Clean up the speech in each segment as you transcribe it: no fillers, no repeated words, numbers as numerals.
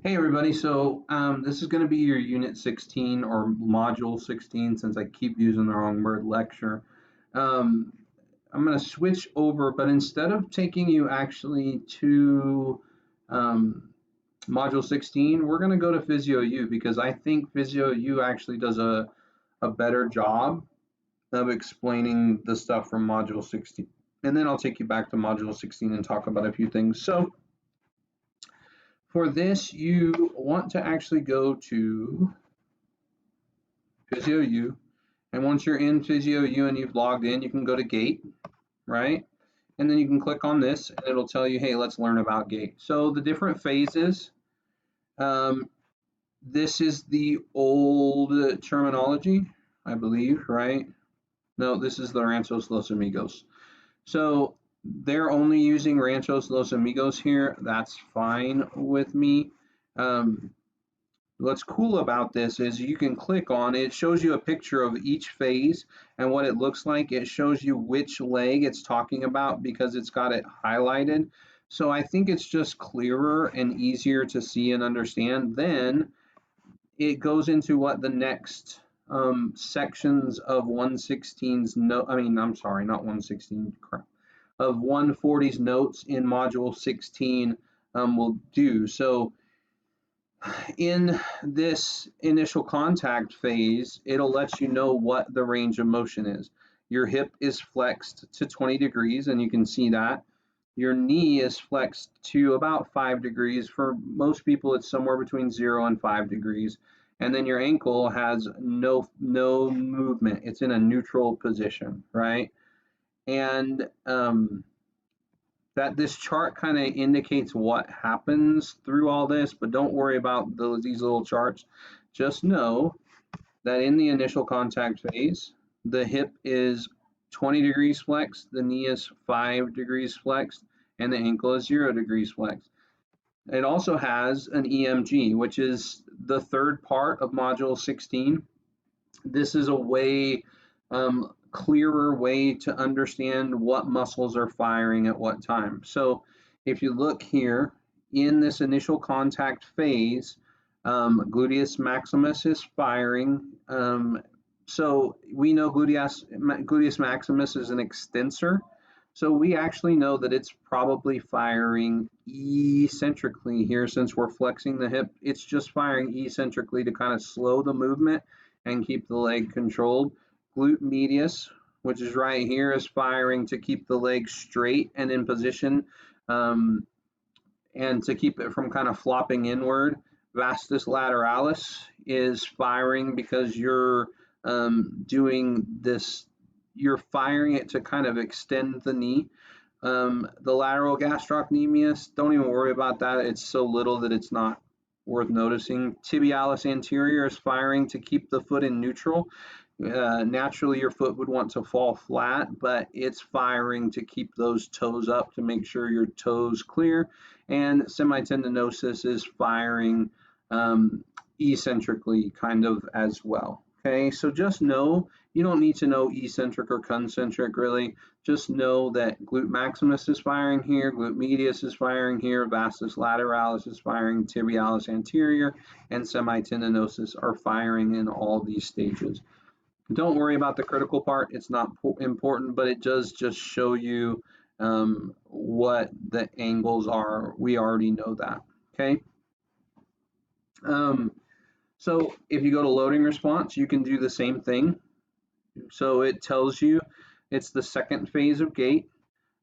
Hey everybody, so this is going to be your Unit 16 or Module 16 since I keep using the wrong word lecture. Um, I'm going to switch over, but instead of taking you actually to um, Module 16, we're going to go to Physio U because I think Physio U actually does a better job of explaining the stuff from Module 16. And then I'll take you back to Module 16 and talk about a few things. So for this, you want to actually go to Physio U. And once you're in Physio U and you've logged in, you can go to Gate, right? And then you can click on this and it'll tell you, hey, let's learn about Gate. So the different phases, um, this is the old terminology, I believe, right? No, this is the Ranchos Los Amigos. So they're only using Ranchos Los Amigos here. That's fine with me. Um, What's cool about this is you can click on it. It shows you a picture of each phase and what it looks like. It shows you which leg it's talking about because it's got it highlighted. So I think it's just clearer and easier to see and understand. Then it goes into what the next sections of 116's note. I mean, I'm sorry, not 116. Crap. Of 140's notes in Module 16 will do. So in this initial contact phase, it'll let you know what the range of motion is. Your hip is flexed to 20 degrees, and you can see that. Your knee is flexed to about 5 degrees. For most people, it's somewhere between 0 and 5 degrees. And then your ankle has no movement. It's in a neutral position, right? And that this chart kind of indicates what happens through all this, but don't worry about these little charts. Just know that in the initial contact phase, the hip is 20 degrees flexed, the knee is 5 degrees flexed, and the ankle is 0 degrees flexed. It also has an EMG, which is the third part of Module 16. This is a way clearer way to understand what muscles are firing at what time. So if you look here in this initial contact phase, gluteus maximus is firing. So we know gluteus maximus is an extensor. So we actually know that it's probably firing eccentrically here since we're flexing the hip. It's just firing eccentrically to kind of slow the movement and keep the leg controlled. Glute medius, which is right here, is firing to keep the leg straight and in position and to keep it from kind of flopping inward. Vastus lateralis is firing because you're doing this, you're firing it to kind of extend the knee. The lateral gastrocnemius, don't even worry about that. It's so little that it's not worth noticing. Tibialis anterior is firing to keep the foot in neutral. Naturally, your foot would want to fall flat, but it's firing to keep those toes up to make sure your toes clear. And semitendinosus is firing eccentrically kind of as well. Okay, so just know, you don't need to know eccentric or concentric really. Just know that glute maximus is firing here, glute medius is firing here, vastus lateralis is firing, tibialis anterior, and semitendinosus are firing in all these stages. Don't worry about the critical part. It's not important, but it does just show you what the angles are. We already know that, okay? So if you go to loading response, you can do the same thing. So it tells you it's the second phase of gait.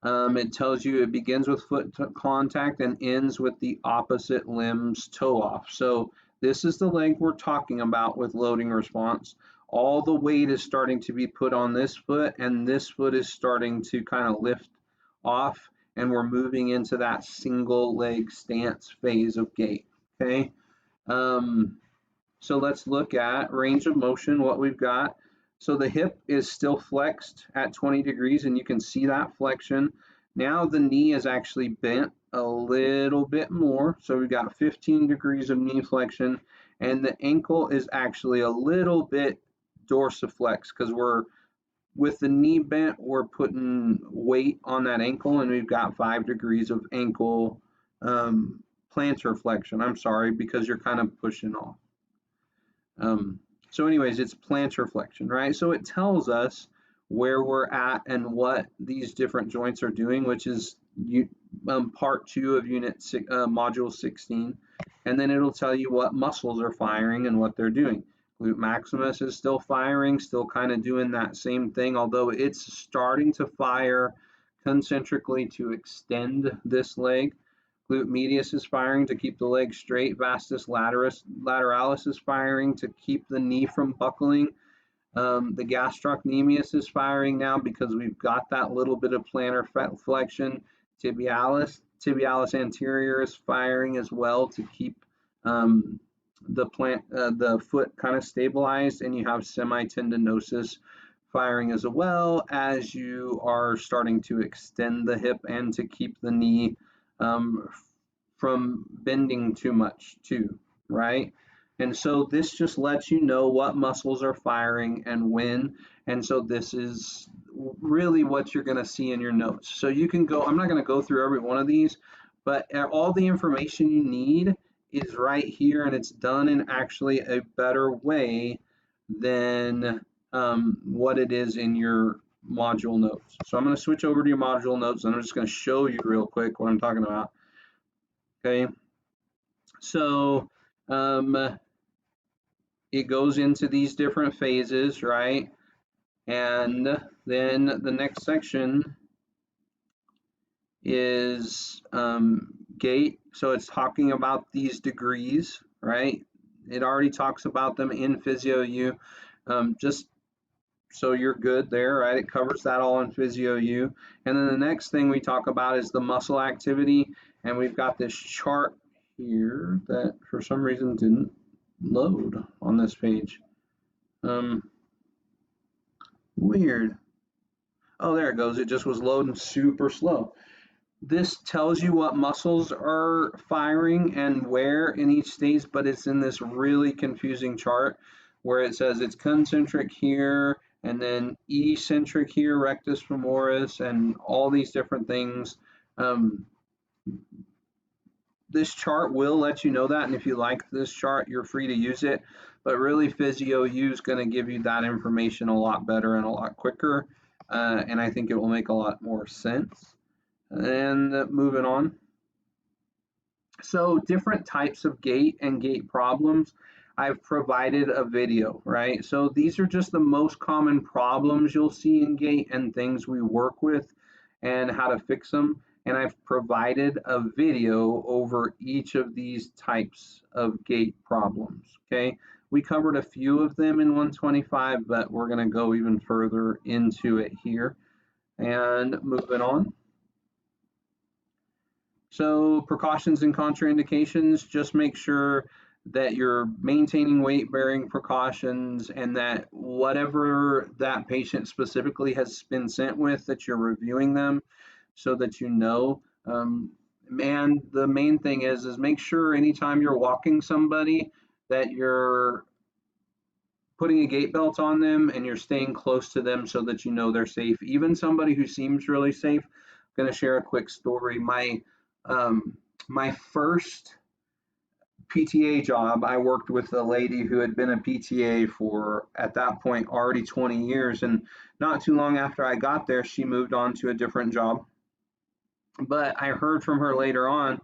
It tells you it begins with foot contact and ends with the opposite limb's toe off. So this is the leg we're talking about with loading response. All the weight is starting to be put on this foot, and this foot is starting to kind of lift off, and we're moving into that single leg stance phase of gait. Okay. So let's look at range of motion, what we've got. So the hip is still flexed at 20 degrees, and you can see that flexion. Now the knee is actually bent a little bit more. So we've got 15 degrees of knee flexion, and the ankle is actually a little bit dorsiflex because with the knee bent, we're putting weight on that ankle, and we've got 5 degrees of ankle plantar flexion. I'm sorry, because you're kind of pushing off. So anyways, it's plantar flexion, right? So it tells us where we're at and what these different joints are doing, which is part 2 of module 16. And then it'll tell you what muscles are firing and what they're doing. Glute maximus is still firing, still kind of doing that same thing, although it's starting to fire concentrically to extend this leg. Glute medius is firing to keep the leg straight. Vastus lateralis is firing to keep the knee from buckling. The gastrocnemius is firing now because we've got that little bit of plantar flexion. Tibialis anterior is firing as well to keep the foot kind of stabilized, and you have semitendinosus firing as well as you are starting to extend the hip and to keep the knee from bending too much too, right? And so this just lets you know what muscles are firing and when. And so this is really what you're going to see in your notes. So you can go, I'm not going to go through every one of these, but all the information you need is right here, and it's done in actually a better way than what it is in your module notes. So I'm going to switch over to your module notes, and I'm just going to show you real quick what I'm talking about. Okay, so it goes into these different phases, right? And then the next section is gait. So it's talking about these degrees, right? It already talks about them in Physio U, just so you're good there, right? It covers that all in Physio U. And then the next thing we talk about is the muscle activity, and we've got this chart here that for some reason didn't load on this page. Weird. Oh, there it goes. It just was loading super slow. This tells you what muscles are firing and where in each stage, but it's in this really confusing chart where it says it's concentric here and then eccentric here, rectus femoris, and all these different things. This chart will let you know that, and if you like this chart, you're free to use it, but really Physio U is going to give you that information a lot better and a lot quicker, and I think it will make a lot more sense. And moving on. So different types of gait and gait problems. I've provided a video, right? So these are just the most common problems you'll see in gait and things we work with and how to fix them. And I've provided a video over each of these types of gait problems, okay? We covered a few of them in 125, but we're gonna go even further into it here. And moving on. So precautions and contraindications, just make sure that you're maintaining weight-bearing precautions and that whatever that patient specifically has been sent with, that you're reviewing them so that you know. And the main thing is make sure anytime you're walking somebody that you're putting a gait belt on them and you're staying close to them so that you know they're safe. Even somebody who seems really safe. I'm going to share a quick story. My first PTA job, I worked with a lady who had been a PTA for, at that point, already 20 years. And not too long after I got there, she moved on to a different job. But I heard from her later on,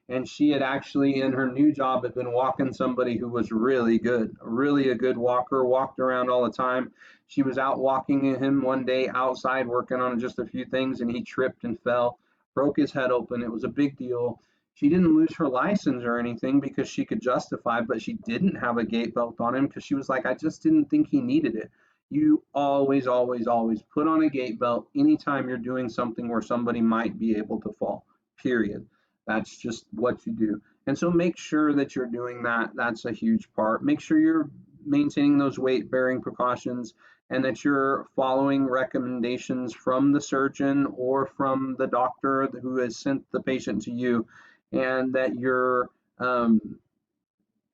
and she had actually, in her new job, had been walking somebody who was really good, really a good walker, walked around all the time. She was out walking him one day outside, working on just a few things, and he tripped and fell, broke his head open. It was a big deal. She didn't lose her license or anything because she could justify, but she didn't have a gait belt on him because she was like, I just didn't think he needed it. You always, always, always put on a gait belt anytime you're doing something where somebody might be able to fall, period. That's just what you do. And so make sure that you're doing that. That's a huge part. Make sure you're maintaining those weight-bearing precautions and that you're following recommendations from the surgeon or from the doctor who has sent the patient to you, and that you're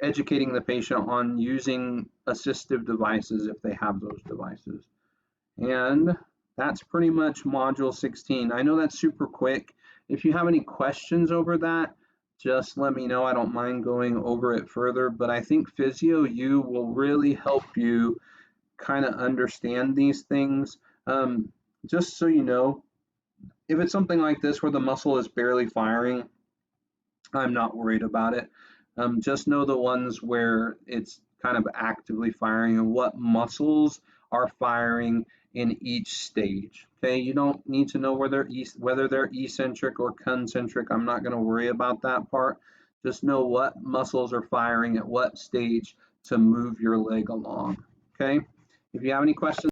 educating the patient on using assistive devices if they have those devices. And that's pretty much module 16. I know that's super quick. If you have any questions over that, just let me know. I don't mind going over it further, but I think Physio U will really help you kind of understand these things. Just so you know, if it's something like this where the muscle is barely firing, I'm not worried about it. Just know the ones where it's kind of actively firing and what muscles are firing in each stage. Okay, you don't need to know whether they're eccentric or concentric. I'm not going to worry about that part. Just know what muscles are firing at what stage to move your leg along. Okay, if you have any questions.